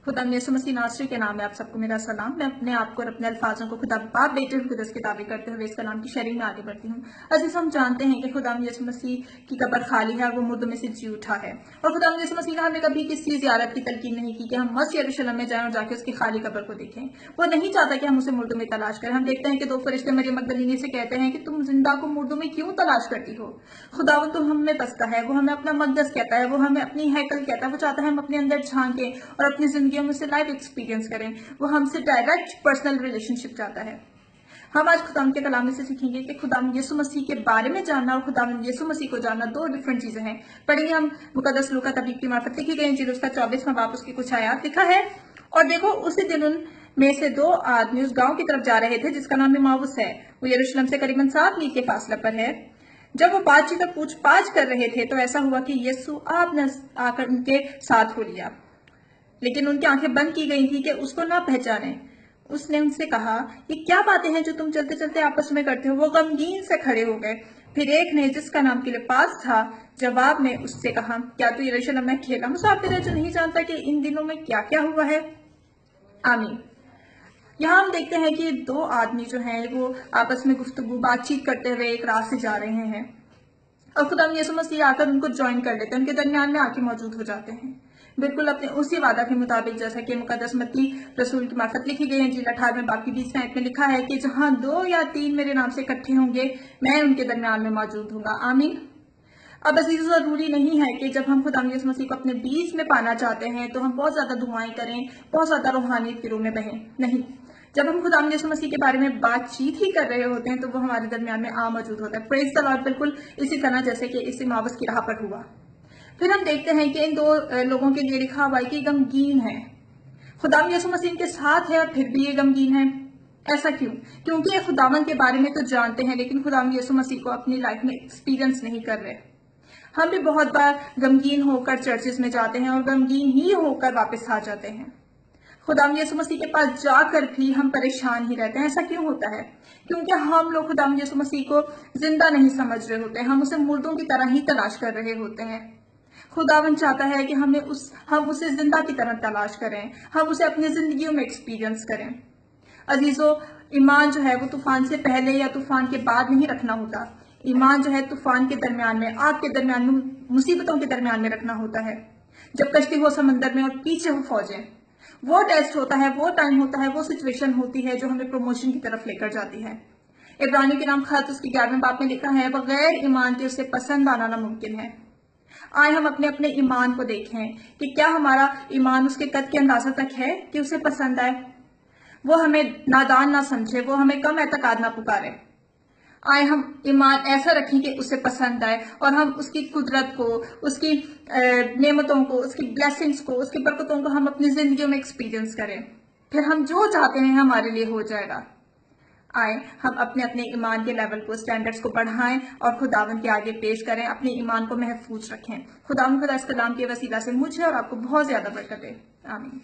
खुदा यीशु मसीह नासरी के नाम में आप सबको मेरा सलाम। मैं अपने आप को और अपने अल्फाजों को खुदा बाप बेटे खुदस की ताबीर करते हुए इस कलाम की शरीक में आगे बढ़ती हूँ। अजीज, हम जानते हैं कि खुदा यीशु मसीह की कब्र खाली है, वो मुर्दों में से जी उठा है। और खुदा यीशु मसीह ने हमें कभी किसी ज़ियारत की तलकीन नहीं की कि हम मसीह यरूशलेम में जाएं और जाके उसकी खाली कब्र को देखें। वो नहीं चाहता कि हम उसे मुर्दों में तलाश करें। हम देखते हैं कि दो फरिश्ते मरियम मगदलीनी से कहते हैं कि तुम जिंदा को मुर्दों में क्यों तलाश करती हो? खुदावन तो हम में बसता है, वो हमें अपना मकदस कहता है, वो हमें अपनी हैकल कहता है। वो चाहता है हम अपने अंदर झांकें और अपनी जिंदगी में उसे लाइफ एक्सपीरियंस करें। वो हमसे डायरेक्ट पर्सनल रिलेशनशिप चाहता है। हम आज खुदाम के कलाम में से सीखेंगे कि खुदाम यीशु मसीह के बारे में जानना और खुदाम यीशु मसीह को जानना दो डिफरेंट चीजें हैं। पढ़ेंगे हम मुकद्दस लूका तबीब की मार्फत लिखी गई इंजील उसका 24वां बाब उसकी कुछ आयात लिखा है। और देखो, उसी दिन उन में से दो आदमी उस गांव की तरफ जा रहे थे जिसका नाम इम्माउस है। वो यरूशलेम से करीबन 7 मील के फासले पर है। जब वो बातचीत और पूछताछ कर रहे थे तो ऐसा हुआ कि यीशु आपने आकर उनके साथ हो लिया, लेकिन उनकी आंखें बंद की गई थी कि उसको ना पहचाने। उसने उनसे कहा, ये क्या बातें हैं जो तुम चलते चलते आपस में करते हो? वो गमगीन से खड़े हो गए। फिर एक ने, जिसका नाम क्लेoपास था, जवाब में उससे कहा, क्या तू यरूशलेम में अकेला मुसाफिर है जो नहीं जानता कि इन दिनों में क्या क्या हुआ है? आमीन। यहाँ हम देखते हैं कि दो आदमी जो हैं वो आपस में गुफ्तगू बातचीत करते हुए एक राह से जा रहे हैं और खुदा यीशु मसीह आकर उनको ज्वाइन कर लेते हैं, उनके दरमियान में आके मौजूद हो जाते हैं। बिल्कुल अपने उसी वादा के मुताबिक, जैसा कि मुकद्दस मत्ती रसूल की मार्फत लिखी गई इंजील 18 बाब की 20 आयत में लिखा है कि जहां 2 या 3 मेरे नाम से इकट्ठे होंगे, मैं उनके दरमियान में मौजूद हूंगा। आमीन। अब अजीज, जरूरी नहीं है कि जब हम खुदा यीशु मसीह को अपने बीच में पाना चाहते हैं तो हम बहुत ज्यादा दुआएं करें, बहुत ज्यादा रूहानियत के रूह में बहें। नहीं, जब हम खुदा यीशु मसीह के बारे में बातचीत ही कर रहे होते हैं तो वो हमारे दरमियान में आ मौजूद होता है। Praise the Lord. बिल्कुल इसी तरह जैसे कि इस इम्माउस की राह पर हुआ। फिर हम देखते हैं कि इन दो लोगों के लिए लिखा हुआ है कि गमगीन है। खुदा यीशु मसीह के साथ है और फिर भी ये गमगीन है। ऐसा क्यों? क्योंकि ये खुदावन के बारे में तो जानते हैं लेकिन खुदा यीशु मसीह को अपनी लाइफ में एक्सपीरियंस नहीं कर रहे। हम भी बहुत बार गमगीन होकर चर्चेस में जाते हैं और गमगीन ही होकर वापस आ जाते हैं। खुदा यीशु मसीह के पास जाकर भी हम परेशान ही रहते हैं। ऐसा क्यों होता है? क्योंकि हम लोग खुदा यीशु मसीह को जिंदा नहीं समझ रहे होते, हम उसे मुर्दों की तरह ही तलाश कर रहे होते हैं। खुदावन चाहता है कि हम उसे जिंदा की तरह तलाश करें, हम उसे अपनी जिंदगी में एक्सपीरियंस करें। अजीजों, ईमान जो है वो तूफान से पहले या तूफान के बाद नहीं रखना होता। ईमान जो है तूफान के दरमियान में, आग के दरमियान में, मुसीबतों के दरमियान में रखना होता है। जब कश्ती हो समंदर में और पीछे हो फौजें, वो टेस्ट होता है, वो टाइम होता है, वो सिचुएशन होती है जो हमें प्रमोशन की तरफ लेकर जाती है। इब्रानियों के नाम खत उसके 11वें बाब में लिखा है, बगैर ईमान के उसे पसंद आना नामुमकिन है। आए हम अपने अपने ईमान को देखें कि क्या हमारा ईमान उसके कद के अंदाजा तक है कि उसे पसंद आए, वो हमें नादान ना समझे, वो हमें कम एतकाद ना पुकारे। आए हम ईमान ऐसा रखें कि उसे पसंद आए और हम उसकी कुदरत को, उसकी नेमतों को, उसकी ब्लेसिंग्स को, उसकी बरकतों को हम अपनी जिंदगी में एक्सपीरियंस करें। फिर हम जो चाहते हैं हमारे लिए हो जाएगा। आए हम अपने अपने ईमान के लेवल को, स्टैंडर्ड्स को बढ़ाएं और खुदावन के आगे पेश करें, अपने ईमान को महफूज रखें। खुदा इस कलाम के वसीला से मुझे और आपको बहुत ज्यादा बरकत दे। आमीन।